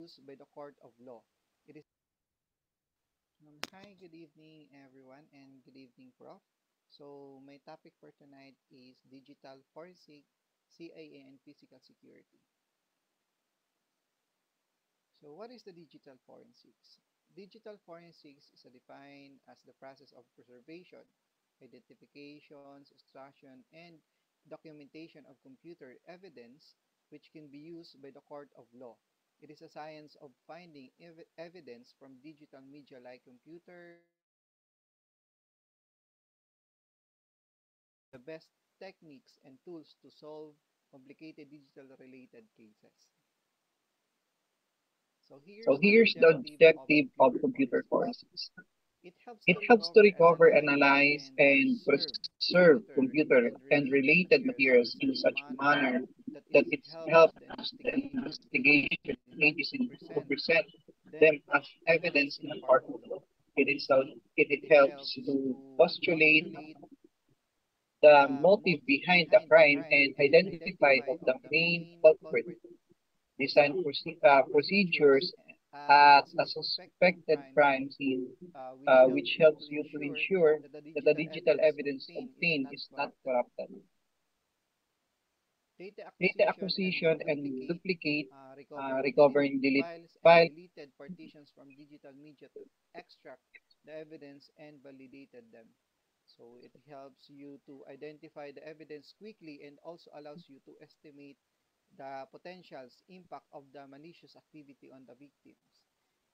used by the court of law. It is Hi, good evening everyone and good evening Prof. So my topic for tonight is digital forensic, CIA and physical security. So what is the digital forensics? Digital forensics is defined as the process of preservation, identifications, extraction, and documentation of computer evidence which can be used by the court of law. It is a science of finding evidence from digital media like computers, the best techniques and tools to solve complicated digital related cases. So So here's the here's the objective of objective of computer computer forensics. forensics. It helps It to helps to recover, recover, analyze, analyze, and and preserve preserve computer computer and and related related materials in materials in such a such a manner manner that it that it helps the helps the investigation investigation agency to agency to present present them them as as evidence evidence in in a a court court of of law. law. It It helps helps to to postulate postulate the the motive motive behind the behind the crime crime and and identify identify of of the the main main culprit. culprit. Design Design procedures procedures at as a a suspected suspected crime crime scene, which helps which you helps to you to ensure ensure that the that the digital digital evidence evidence obtained is obtained not is not corrupted. corrupted. Data Data acquisition and acquisition and duplicate, duplicate, recovering delete recovering delete files and files. deleted partitions from digital media to extract the evidence and validated them. So it helps you to identify the evidence quickly and also allows you to estimate the potential impact of the malicious activity on the victims.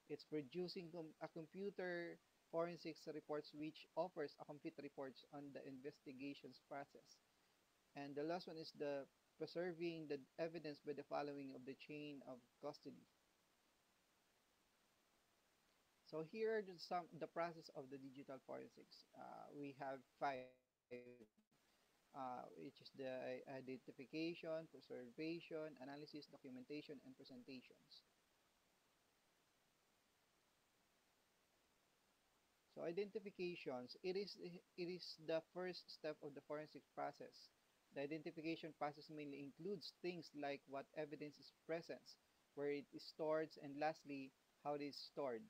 It's producing a computer forensics reports which offers a complete reports on the investigations process. And the last one is the preserving the evidence by the following of the chain of custody. So here are the process of the digital forensics. We have five, which is the identification, preservation, analysis, documentation, and presentations. So identifications, it is the first step of the forensic process. The identification process mainly includes things like what evidence is present, where it is stored, and lastly, how it is stored.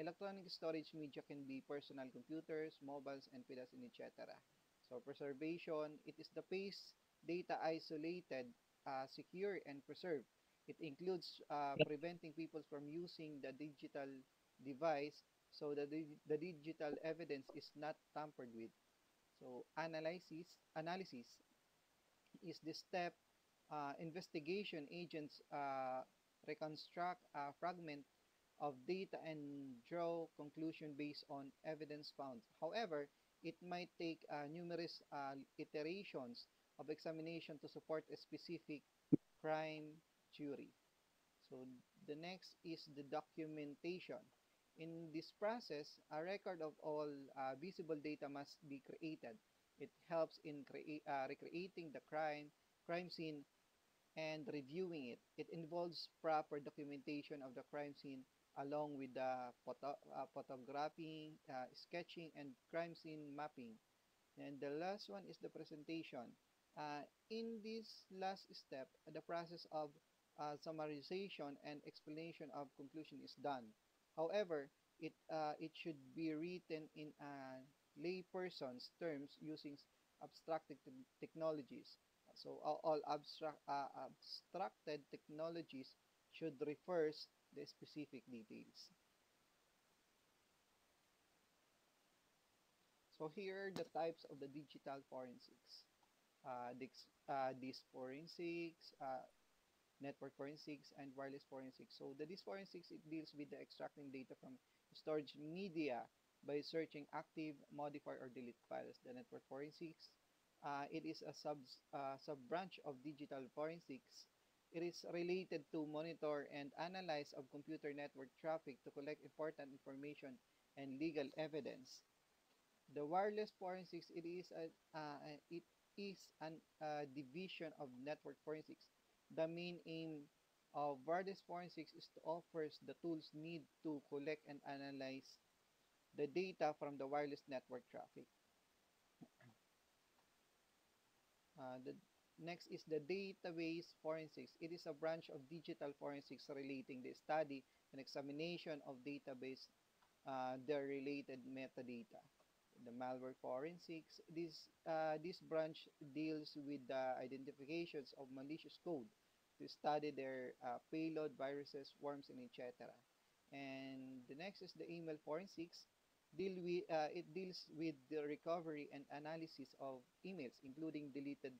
Electronic storage media can be personal computers, mobiles, and PDAs, and etc. So preservation, it is the pace data isolated, secure, and preserved. It includes preventing people from using the digital device so the digital evidence is not tampered with. So analysis is the step investigation agents reconstruct a fragment of data and draw conclusion based on evidence found. However, it might take numerous iterations of examination to support a specific crime theory. So the next is the documentation. In this process, a record of all visible data must be created. It helps in recreating the crime scene, and reviewing it. It involves proper documentation of the crime scene along with the photographing, sketching, and crime scene mapping. And the last one is the presentation. In this last step, the process of summarization and explanation of conclusion is done. However, it should be written in a layperson's terms using abstracted technologies. So all abstracted technologies should refers the specific details. So here are the types of the digital forensics. This forensics, network forensics, and wireless forensics. So the this forensics, it deals with the extracting data from storage media by searching active, modify, or delete files. The network forensics, it is a sub branch of digital forensics. It is related to monitor and analyze of computer network traffic to collect important information and legal evidence. The wireless forensics, it is an division of network forensics. The main aim of wireless forensics is to offer the tools need to collect and analyze the data from the wireless network traffic. Uh, the, Next is the database forensics. It is a branch of digital forensics relating the study and examination of database, their related metadata. The malware forensics. This branch deals with the identifications of malicious code to study their payload, viruses, worms, and etc. And the next is the email forensics. It deals with the recovery and analysis of emails, including deleted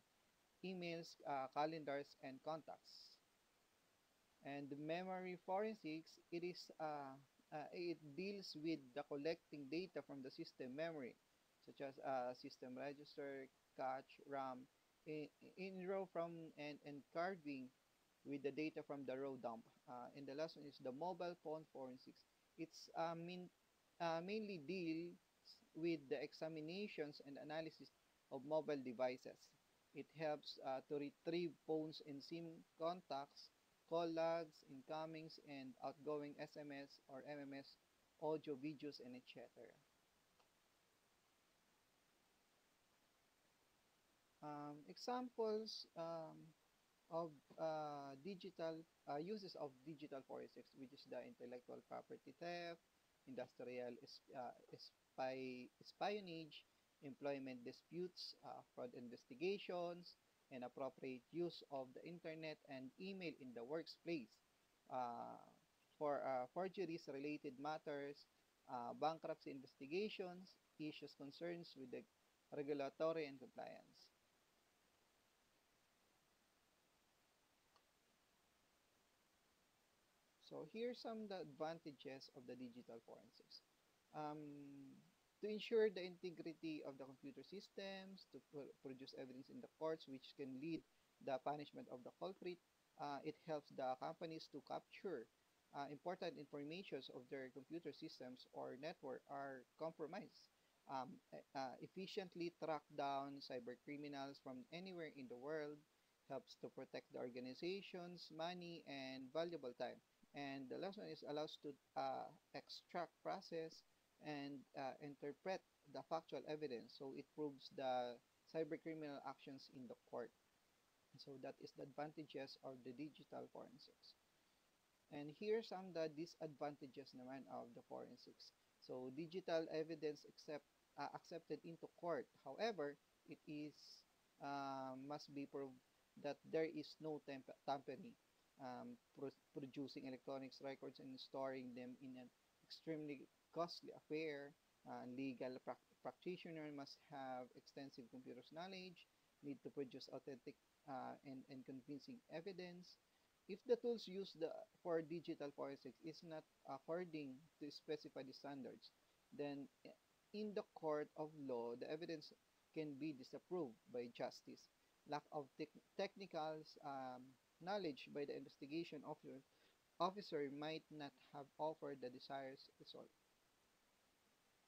emails, calendars, and contacts. And the memory forensics, it deals with the collecting data from the system memory, such as system register, cache, RAM, in row from and carving with the data from the row dump. And the last one is the mobile phone forensics. It's mainly deals with the examinations and analysis of mobile devices. It helps to retrieve phones and SIM contacts, call logs, incomings and outgoing SMS or MMS, audio, videos, and etc. Examples of digital uses of digital forensics, which is the intellectual property theft, industrial espionage, employment disputes, fraud investigations, and appropriate use of the internet and email in the workplace. Uh, for forgeries related matters, bankruptcy investigations, issues concerns with the regulatory and compliance. So here's some of the advantages of the digital forensics. Um, to ensure the integrity of the computer systems, to produce evidence in the courts, which can lead the punishment of the culprit. It helps the companies to capture important information of their computer systems or network are compromised. Efficiently track down cyber criminals from anywhere in the world, helps to protect the organization's money and valuable time. And the last one is allows to extract, process, and interpret the factual evidence. So it proves the cybercriminal actions in the court. So that is the advantages of the digital forensics. And here some the disadvantages naman of the forensics. So digital evidence accepted into court. However, it is must be proved that there is no tampering, producing electronics records and storing them in an extremely costly affair. Legal practitioner must have extensive computer knowledge, need to produce authentic and convincing evidence. If the tools used for digital forensics is not according to specified standards, then in the court of law, the evidence can be disapproved by justice. Lack of technical knowledge by the investigation officer might not have offered the desired result.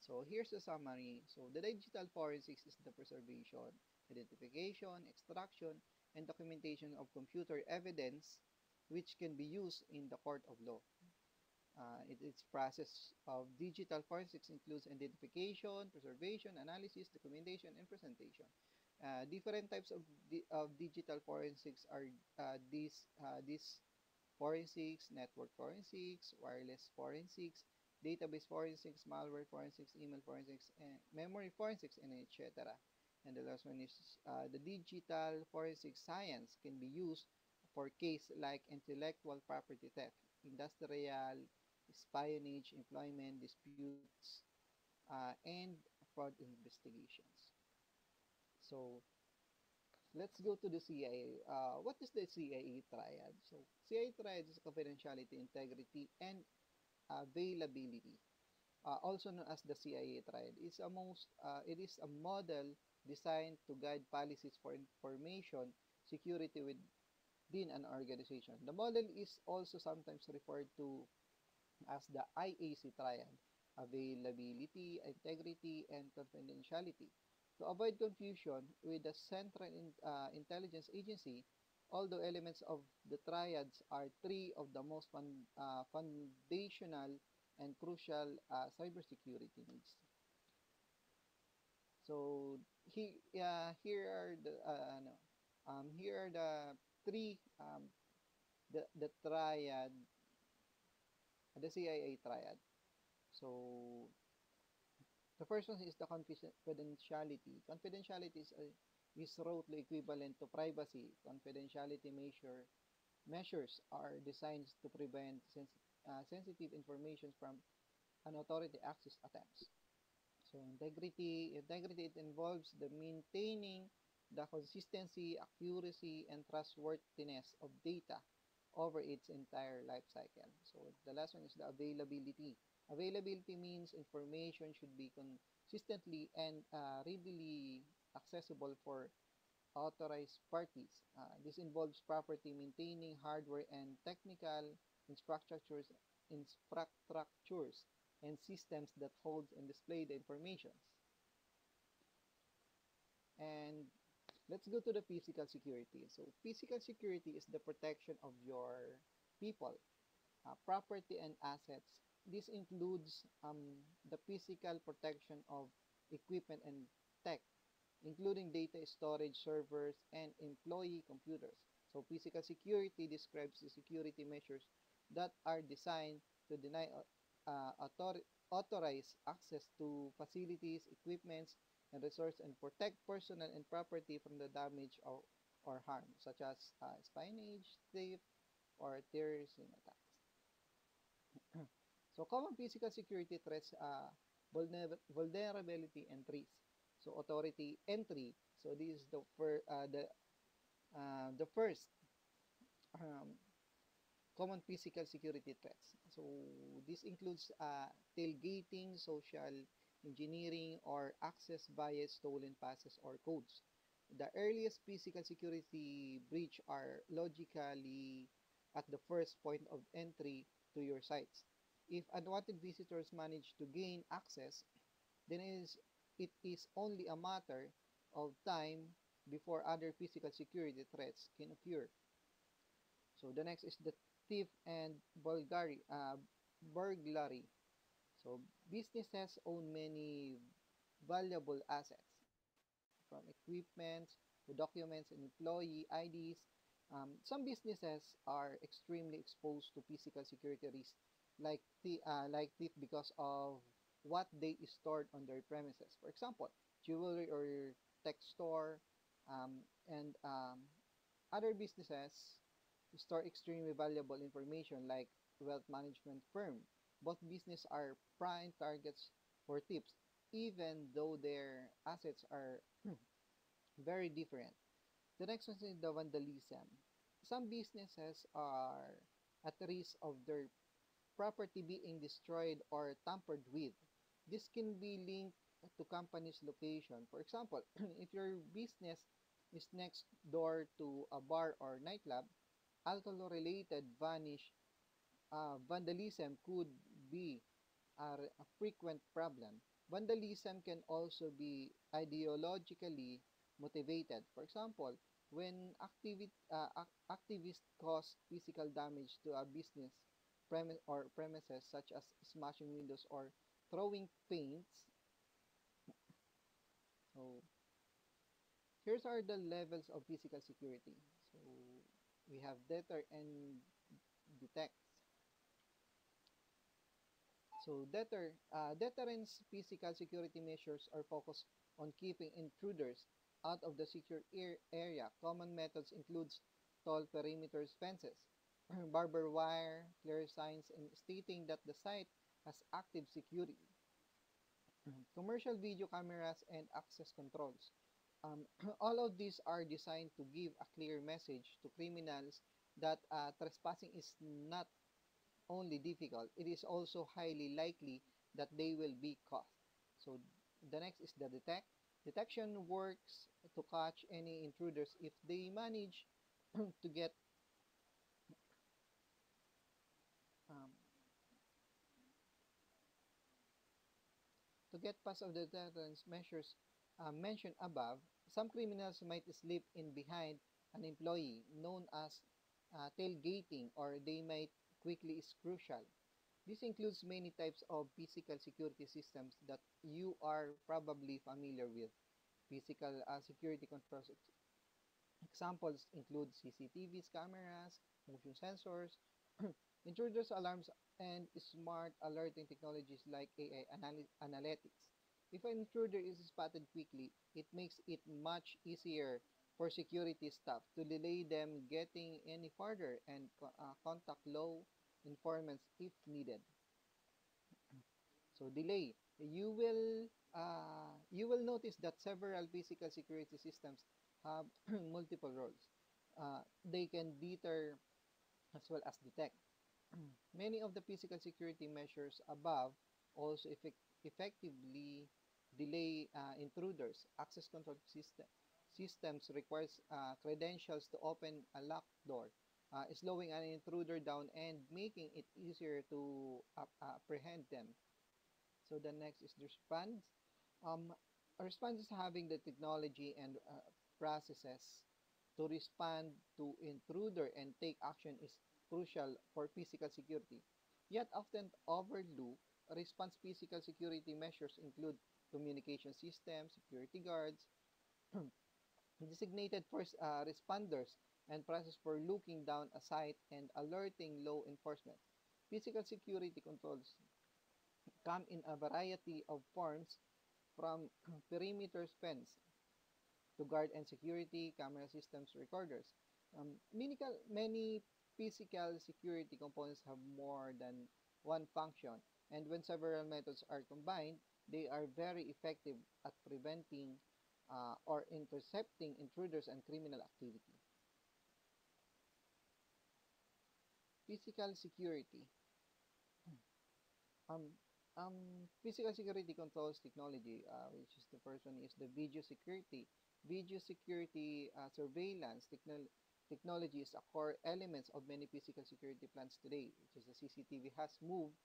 So here's the summary. So the digital forensics is the preservation, identification, extraction, and documentation of computer evidence which can be used in the court of law. Its process of digital forensics includes identification, preservation, analysis, documentation, and presentation. Different types of, of digital forensics are these forensics, network forensics, wireless forensics, database forensics, malware forensics, email forensics, and memory forensics, and etc. And the last one is the digital forensic science can be used for case like intellectual property theft, industrial espionage, employment disputes, and fraud investigations. So let's go to the CIA. What is the CIA triad? So CIA triad is confidentiality, integrity, and availability, also known as the CIA triad. It is a model designed to guide policies for information security within an organization. The model is also sometimes referred to as the IAC triad: availability, integrity, and confidentiality. To avoid confusion with the Central Intelligence Agency, although elements of the triads are three of the most foundational and crucial cybersecurity needs. So here are the no, Here are the three, the triad, the CIA triad. So the first one is the confidentiality. Confidentiality is roughly equivalent to privacy. Confidentiality measures are designed to prevent sensitive information from unauthority access attempts. So integrity, it involves the maintaining the consistency, accuracy, and trustworthiness of data over its entire life cycle. So the last one is the availability. Availability means information should be consistently and readily accessible for authorized parties. This involves property maintaining hardware and technical infrastructures and systems that hold and display the information. And let's go to the physical security. So physical security is the protection of your people, property, and assets. This includes the physical protection of equipment and tech, including data storage servers and employee computers. So physical security describes the security measures that are designed to deny authorized access to facilities, equipments, and resources and protect personal and property from the damage or harm, such as spionage, theft, or terrorism attacks. So common physical security threats, vulnerability and risk. So authority entry. So this is the first um, common physical security threats. So this includes tailgating, social engineering, or access via stolen passes or codes. The earliest physical security breach are logically at the first point of entry to your sites. If unwanted visitors manage to gain access, then it is only a matter of time before other physical security threats can occur. So the next is the thief and burglary. So businesses own many valuable assets from equipment to documents and employee IDs. Some businesses are extremely exposed to physical security risks, like thief because of what they stored on their premises. For example, jewelry or tech store, and other businesses store extremely valuable information like wealth management firm. Both business are prime targets for tips, even though their assets are very different. The next one is the vandalism. Some businesses are at risk of their property being destroyed or tampered with. This can be linked to company's location. For example, if your business is next door to a bar or nightclub, alcohol-related vandalism could be a frequent problem. Vandalism can also be ideologically motivated. For example, when activists cause physical damage to a business premises, such as smashing windows or throwing paints. So here's are the levels of physical security. So we have deter and detect. So deterrence physical security measures are focused on keeping intruders out of the secure area. Common methods includes tall perimeter fences, barber wire, clear signs, and stating that the site has active security. Commercial video cameras and access controls. All of these are designed to give a clear message to criminals that trespassing is not only difficult, it is also highly likely that they will be caught. So the next is the detect. Detection works to catch any intruders if they manage to get um, past of the deterrence measures mentioned above. Some criminals might slip in behind an employee, known as tailgating, or they might quickly is crucial. This includes many types of physical security systems that you are probably familiar with. Physical security controls. Examples include CCTVs, cameras, motion sensors, intruders alarms, and smart alerting technologies like AI analytics. If an intruder is spotted quickly, it makes it much easier for security staff to delay them getting any further and contact law informants if needed. So delay. You will notice that several physical security systems have multiple roles. They can deter as well as detect. Many of the physical security measures above also effectively delay intruders. Access control systems requires credentials to open a locked door, slowing an intruder down and making it easier to apprehend them. So the next is the response. Um, a response is having the technology and processes to respond to intruder and take action is crucial for physical security. Yet often overlooked, response physical security measures include communication systems, security guards, designated first responders, and process for looking down a site and alerting law enforcement. Physical security controls come in a variety of forms from perimeter fence to guard and security, camera systems, recorders. Many physical security components have more than one function, and when several methods are combined, they are very effective at preventing or intercepting intruders and criminal activity. Physical security. Um, Physical security controls technology, which is the first one is the video security. Video security surveillance technology is a core element of many physical security plans today, which is the CCTV has moved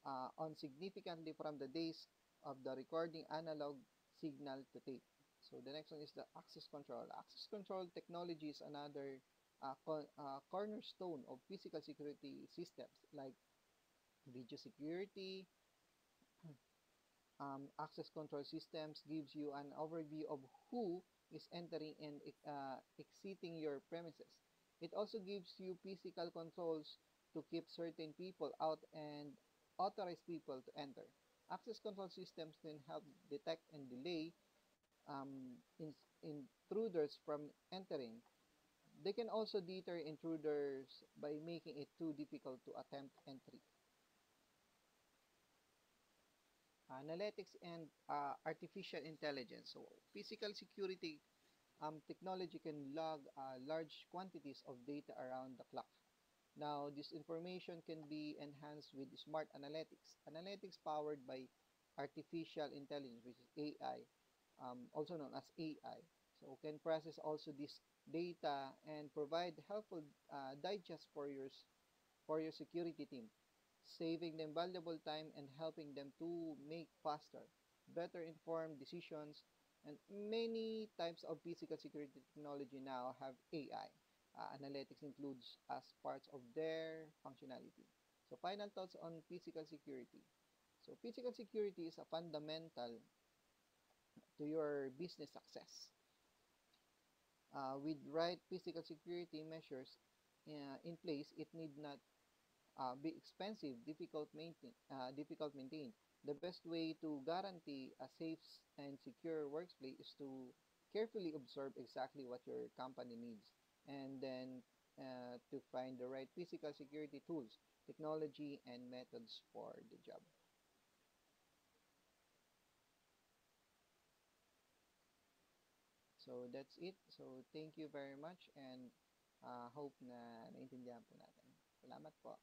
on significantly from the days of the recording analog signal to tape. So the next one is the access control. Access control technology is another cornerstone of physical security systems like video security. Access control systems gives you an overview of who is entering and exiting your premises. It also gives you physical controls to keep certain people out and authorize people to enter. Access control systems can help detect and delay intruders from entering. They can also deter intruders by making it too difficult to attempt entry. Analytics and artificial intelligence. So physical security technology can log large quantities of data around the clock. Now, this information can be enhanced with smart analytics. Analytics powered by artificial intelligence, which is AI, also known as AI. So can process also this data and provide helpful digest for your security team, saving them valuable time and helping them to make faster, better informed decisions. And many types of physical security technology now have AI. Analytics includes as parts of their functionality. So final thoughts on physical security. So physical security is a fundamental to your business success. With right physical security measures in place, it need not be expensive, difficult maintain. The best way to guarantee a safe and secure workplace is to carefully observe exactly what your company needs, and then to find the right physical security tools, technology, and methods for the job. So that's it. So thank you very much and hope na naintindihan po natin. Salamat po.